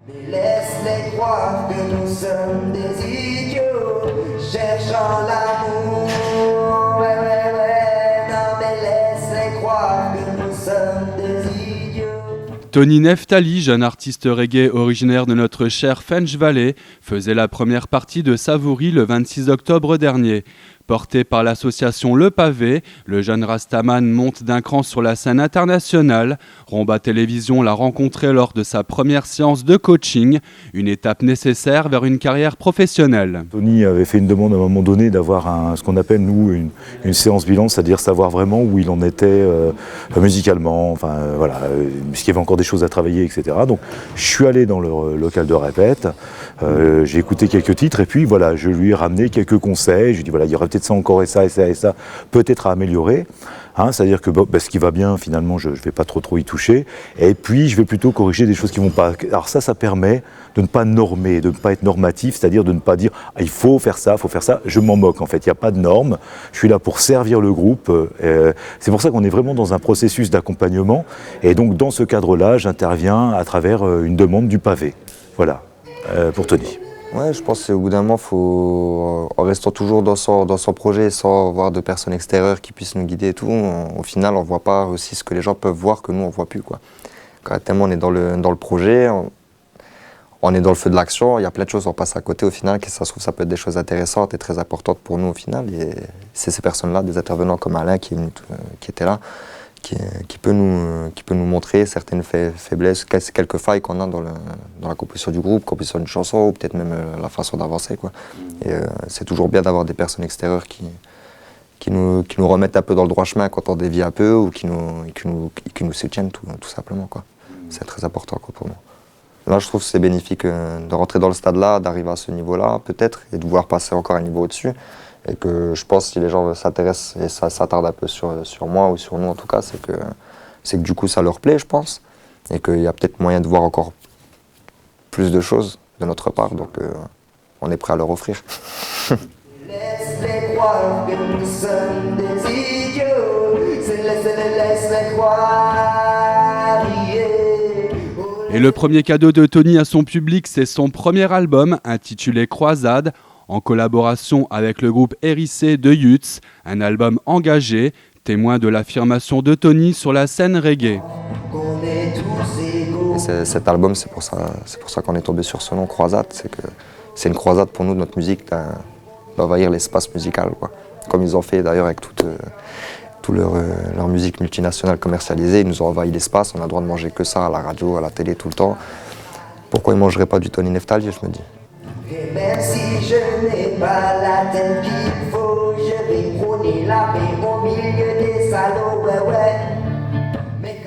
Mais laisse-les croire que nous sommes des idiots, cherchant l'amour. Ouais, ouais, ouais, non, mais laisse-les croire que nous sommes des idiots. Tony Neftali, jeune artiste reggae originaire de notre chère Fench Valley, faisait la première partie de Savouri le 26 octobre dernier. Porté par l'association Le Pavé, le jeune Rastaman monte d'un cran sur la scène internationale. Romba Télévision l'a rencontré lors de sa première séance de coaching, une étape nécessaire vers une carrière professionnelle. Tony avait fait une demande à un moment donné d'avoir ce qu'on appelle nous une séance bilan, c'est-à-dire savoir vraiment où il en était musicalement, puisqu'il y avait encore des choses à travailler, etc. Donc je suis allé dans le local de répète, j'ai écouté quelques titres et puis voilà, je lui ai ramené quelques conseils. Je lui ai dit voilà, il y aurait peut-être ça encore et ça, peut-être à améliorer. C'est-à-dire que ce qui va bien, finalement, je ne vais pas trop y toucher. Et puis, je vais plutôt corriger des choses qui ne vont pas. Alors ça permet de ne pas normer, de ne pas être normatif, c'est-à-dire de ne pas dire « il faut faire ça ». Je m'en moque, en fait. Il n'y a pas de normes. Je suis là pour servir le groupe. C'est pour ça qu'on est vraiment dans un processus d'accompagnement. Et donc, dans ce cadre-là, j'interviens à travers une demande du pavé. Voilà, pour Tony. Ouais, je pense qu'au bout d'un moment, en restant toujours dans son projet, sans avoir de personnes extérieures qui puissent nous guider et tout, au final, on ne voit pas aussi ce que les gens peuvent voir que nous, on ne voit plus, quoi. Quand tellement on est dans le projet, on est dans le feu de l'action, il y a plein de choses, on passe à côté au final, que ça se trouve, ça peut être des choses intéressantes et très importantes pour nous au final. Et c'est ces personnes-là, des intervenants comme Alain qui était là, qui peut nous montrer certaines faiblesses, quelques failles qu'on a dans la composition du groupe, composition d'une chanson, ou peut-être même la façon d'avancer, quoi. Et c'est toujours bien d'avoir des personnes extérieures qui nous remettent un peu dans le droit chemin quand on dévie un peu, ou qui nous soutiennent tout simplement, quoi. C'est très important, quoi, pour moi. Là, je trouve que c'est bénéfique de rentrer dans le stade-là, d'arriver à ce niveau-là, peut-être, et de vouloir passer encore un niveau au-dessus. Et que je pense que si les gens s'intéressent et s'attardent un peu sur moi ou sur nous en tout cas, c'est que du coup ça leur plaît, je pense, et qu'il y a peut-être moyen de voir encore plus de choses de notre part, donc on est prêt à leur offrir. Laisse-les croire que nous sommes des idiots, laisse-les croire, yeah. Et le premier cadeau de Tony à son public, c'est son premier album intitulé Croisade, en collaboration avec le groupe Hérissé de Youths, un album engagé, témoin de l'affirmation de Tony sur la scène reggae. Cet album, c'est pour ça qu'on est tombé sur ce nom, Croisade. C'est une croisade pour nous de notre musique, d'envahir l'espace musical, quoi. Comme ils ont fait d'ailleurs avec toute leur musique multinationale commercialisée, ils nous ont envahi l'espace, on a le droit de manger que ça à la radio, à la télé, tout le temps. Pourquoi ils ne mangeraient pas du Tony Neftali, je me dis. Et même si je n'ai pas la tête qu'il faut, je vais prôner la paix au milieu des salauds, ouais.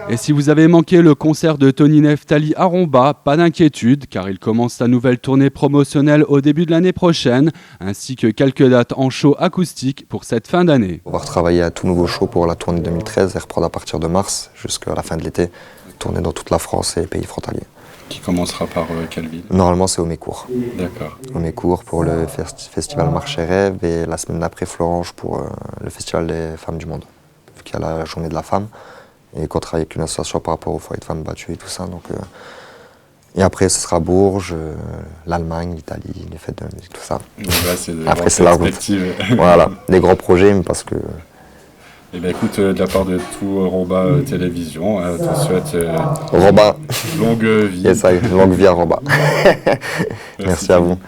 Et si vous avez manqué le concert de Tony Neftali à Romba, pas d'inquiétude, car il commence sa nouvelle tournée promotionnelle au début de l'année prochaine, ainsi que quelques dates en show acoustique pour cette fin d'année. On va retravailler un tout nouveau show pour la tournée 2013 et reprendre à partir de mars jusqu'à la fin de l'été, tourner dans toute la France et les pays frontaliers. Qui commencera par quelle ville ? Normalement, c'est au Mécourt. D'accord. Au Mécourt pour le festival Marche et Rêve et la semaine d'après, Florange pour le festival des femmes du monde, vu qu'il y a la journée de la femme et qu'on travaille avec une association par rapport aux foyers de femmes battues et tout ça. Donc, et après, ce sera Bourges, l'Allemagne, l'Italie, les fêtes de la musique, tout ça. Après, c'est la route. Voilà, des grands projets, mais parce que... Eh bien, écoute, de la part de tout Romba Télévision, on te souhaite Romba. Longue vie. Yes, longue vie à Romba. Merci à vous.